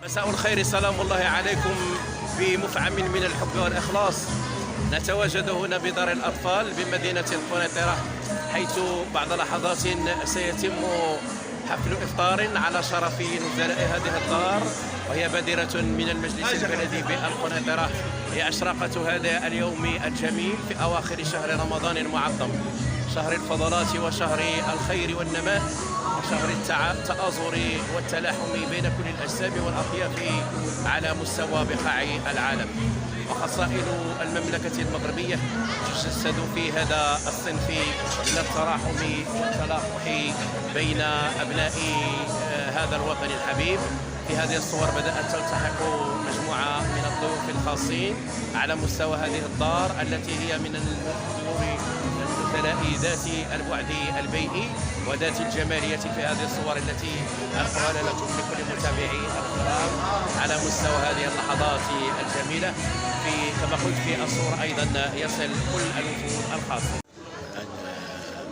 مساء الخير، سلام الله عليكم بمفعم من الحب والإخلاص. نتواجد هنا بدار الأطفال بمدينة القنيطرة، حيث بعد لحظات سيتم حفل إفطار على شرف نزلاء هذه الدار، وهي بادرة من المجلس البلدي بالقنيطرة. هي أشرقة هذا اليوم الجميل في أواخر شهر رمضان المعظم، شهر الفضلات وشهر الخير والنماء، وشهر التآزر والتلاحم بين كل الأجسام والأطياف على مستوى بقاع العالم. وخصائل المملكة المغربية تجسد في هذا الصنف من التراحم والتلاقح بين أبناء هذا الوطن الحبيب. في هذه الصور بدأت تلتحق مجموعة من الضيوف الخاصين على مستوى هذه الدار، التي هي من الأمور ذات البعد البيئي وذات الجمالية في هذه الصور التي ألقاها لكم لكل متابعي الكرام على مستوى هذه اللحظات الجميلة. كما قلت في الصورة أيضا يصل كل الوفود الخاصة.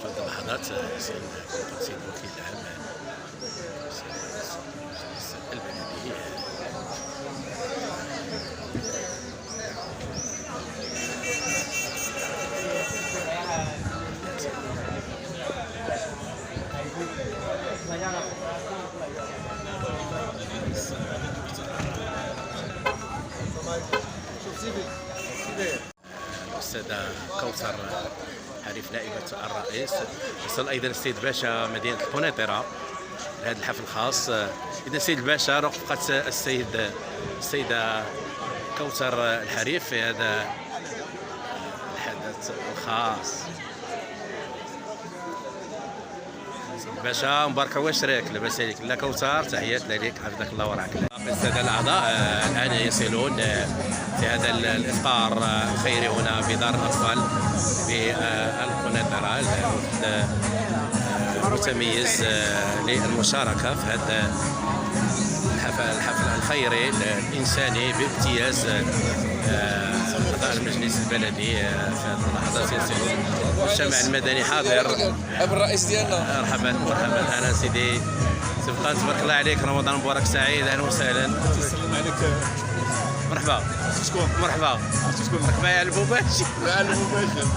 في هذه اللحظات سيد الوكيل العام البلدي الأستاذة كوثر حريف نائبة الرئيس. وصل أيضا السيد باشا مدينة القنيطرة لهذا الحفل الخاص. إذا السيد الباشا رافقت السيدة كوثر الحريف في هذا الحدث الخاص. باشا مبارك وشريك، لاباس عليك؟ لا كوثر، تحياتنا لك، حفظك الله ورعاك. السادة الأعضاء الآن يصلون في هذا الإفطار الخيري هنا بدار الأطفال بالقنيطرة، الوفد المتميز للمشاركة في هذا الحفل الخيري الإنساني بامتياز. أعضاء المجلس البلدي في هذه اللحظات يصلون، المجتمع المدني حاضر. أب الرئيس ديالنا، مرحبا أهلا سيدي سبقان، تبارك الله عليك، رمضان مبارك سعيد، أهلا وسهلا. تسلم عليك. مرحبا. شكون؟ مرحبا. راك معايا على المباشر. على المباشر.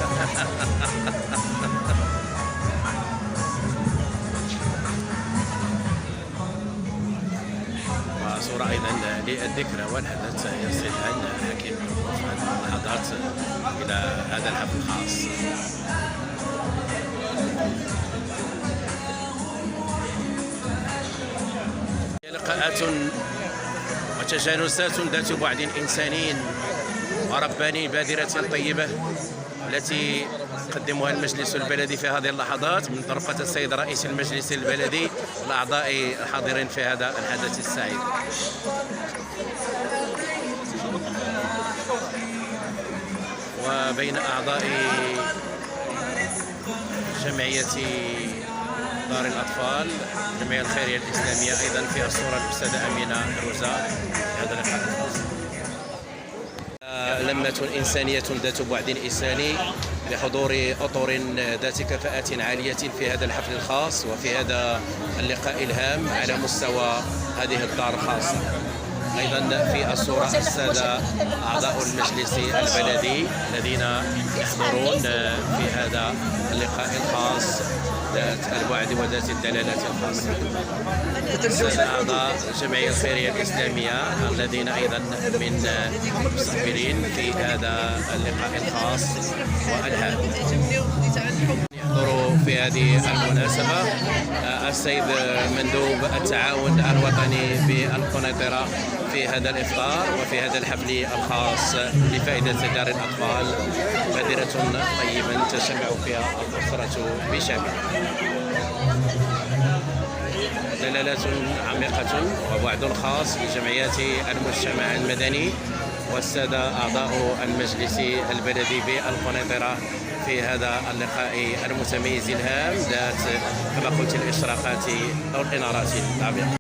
وصورة أيضا للذكرى والحدث يصل عن حكيم في هذه اللحظات إلى هذا الحفل الخاص. لقاءات وتجانسات ذات بعد إنساني ورباني بادرة طيبة التي يقدمها المجلس البلدي في هذه اللحظات من طرفة السيد رئيس المجلس البلدي والأعضاء الحاضرين في هذا الحدث السعيد. وبين أعضاء جمعية دار الأطفال، الجمعية الخيرية الإسلامية، أيضا في الصورة الأستاذة أمينة روزا في هذا اللقاء الخاص. لمة إنسانية ذات بعد إنساني بحضور أطر ذات كفاءة عالية في هذا الحفل الخاص وفي هذا اللقاء الهام على مستوى هذه الدار الخاصة. أيضا في الصورة السادة أعضاء المجلس البلدي الذين يحضرون في هذا اللقاء الخاص ذات البعد وذات الدلالات الخاصة. أعضاء الجمعية الخيرية الإسلامية الذين أيضا من المستقبلين في هذا اللقاء الخاص والهام. يحضر في هذه المناسبة السيد مندوب التعاون الوطني بالقنيطرة في هذا الإفطار وفي هذا الحفل الخاص لفائدة دار الأطفال، بادرة طيبة تجتمع فيها الأسرة بشاملها. دلالات عميقة وبعد خاص لجمعيات المجتمع المدني والسادة أعضاء المجلس البلدي بالقنيطرة في هذا اللقاء المتميز الهام ذات كما قلت الاشراقات او الانارات العميقه.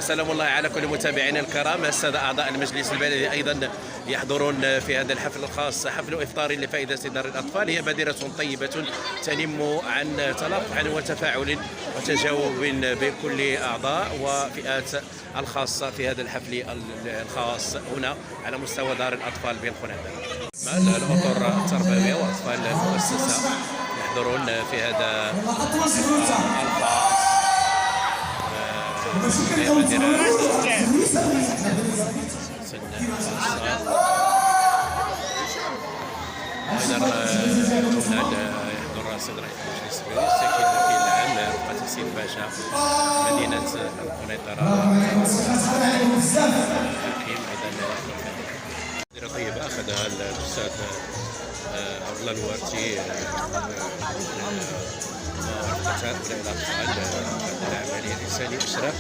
سلام الله على كل متابعينا الكرام. الساده اعضاء المجلس البلدي ايضا يحضرون في هذا الحفل الخاص، حفل افطاري لفائده دار الاطفال. هي بادره طيبه تنم عن تلاقح وتفاعل وتجاوب بين كل اعضاء وفئات الخاصه في هذا الحفل الخاص هنا على مستوى دار الاطفال بالقنيطره. الاطر التربويه واطفال المؤسسه يحضرون في هذا الخاص ايضا هنا يحضر صدر المجلس الساكن الوكيل العام رفقة السيد باشا مدينه القنيطره حكيم. ايضا طيبه اخذها الاستاذ عبد الله الوارثي ورفقة الاطفال العمليه الانسانيه اشراف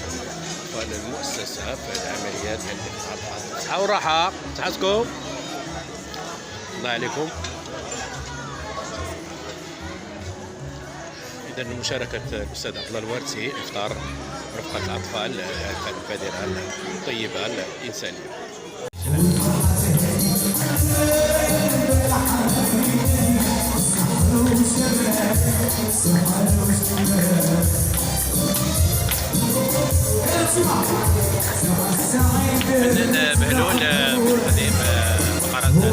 اطفال المؤسسه في العمليات ديال الاطفال. صحه وراحه، صحتكم الله عليكم. اذا مشاركه الاستاذ عبد الله الوارثي افطار رفقه الاطفال البادره الطيبه الانسانيه. فنان بهلول تقديم فقرات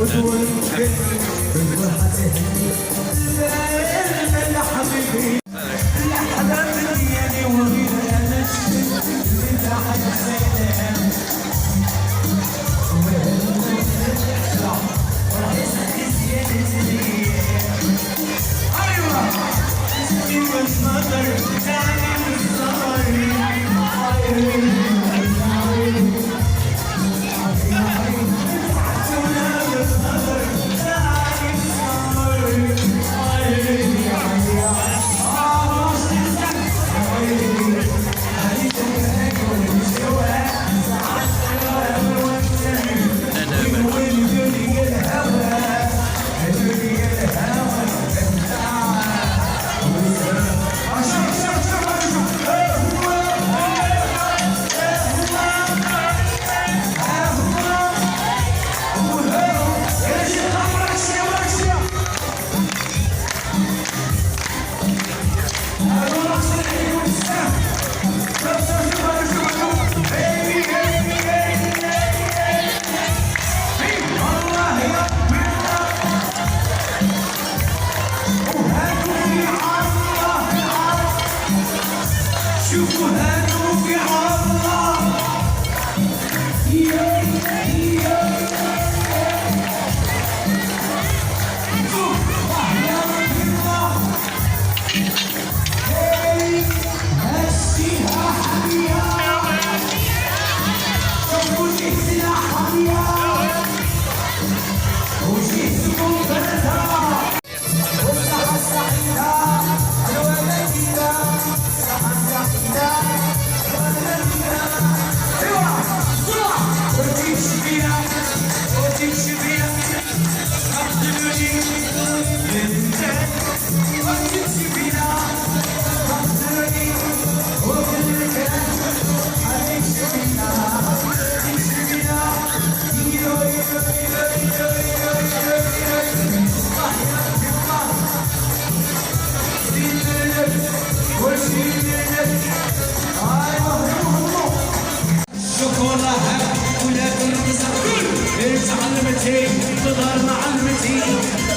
تعلمتي تظهر معلمتي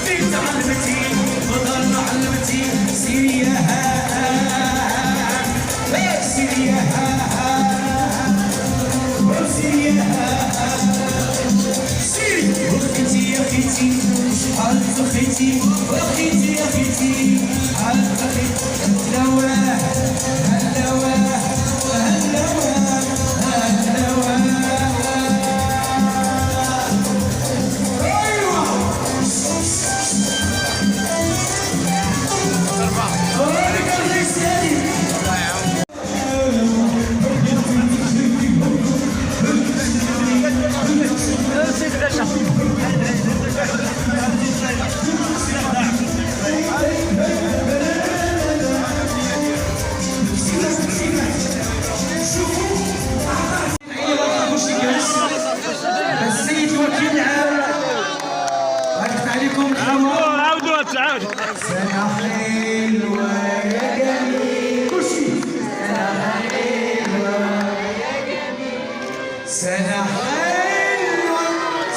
في تعلمتي تظهر معلمتي سيري يا سيري يا سيري يا سيري اختي يا اختي شحال تخيتي اختي يا اختي شحال تخيتي هلواه هلواه هلواه هلواه السيد الوكيل العام غنفتح عليكم الحوار. عاودوها تعاود. سنة حلوة يا جميل كلشي. سنة حلوة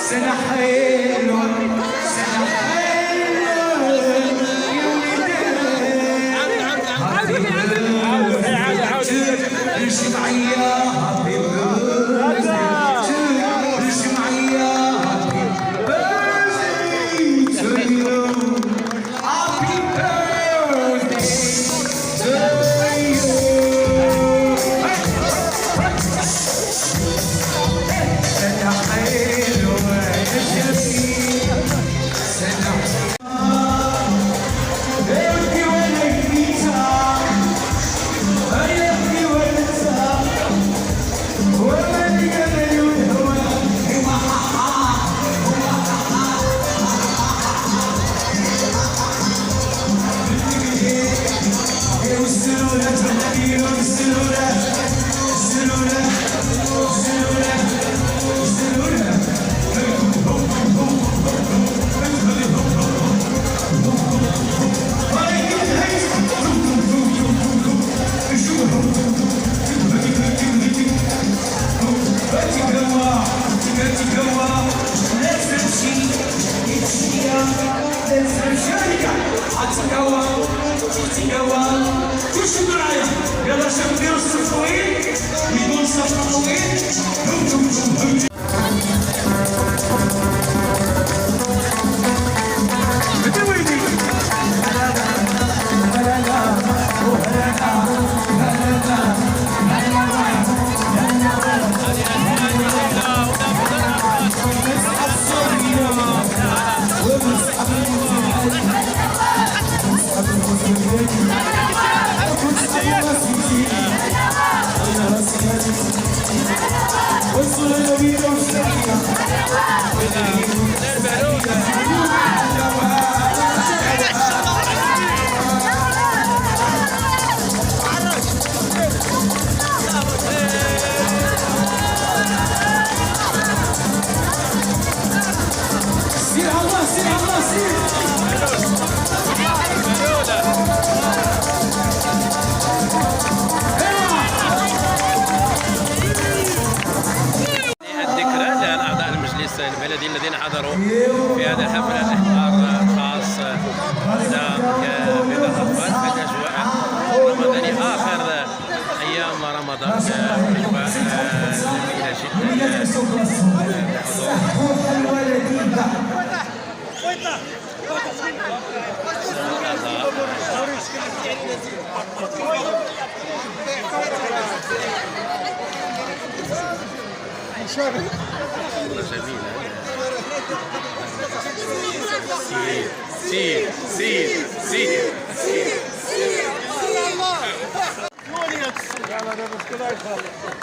سنة حلوة سنة حلوة يا ولدان. امشي معايا هابي بيرثدي امشي معايا هابي بيرثدي تو يو هابي بيرثدي تو يو. سنة حلوة يا جميل سنة ابكي ولا يبيتها ابكي ولا تسهر ولا الجمل والهوى والسلولة تحكي والسلولة السلولة السلولة السلولة يلا شوف ديروا الصف طويل يكون صف طويل. سير الله سير الله سير. الذكرى لأعضاء المجلس البلدي الذين حضروا في هذا الحفل الإحضار الخاص هنا ببيض الأطفال في الأجواء رمضانية آخر أيام رمضان. أجواء جميلة جدا. جميلة. سير سير سير سير.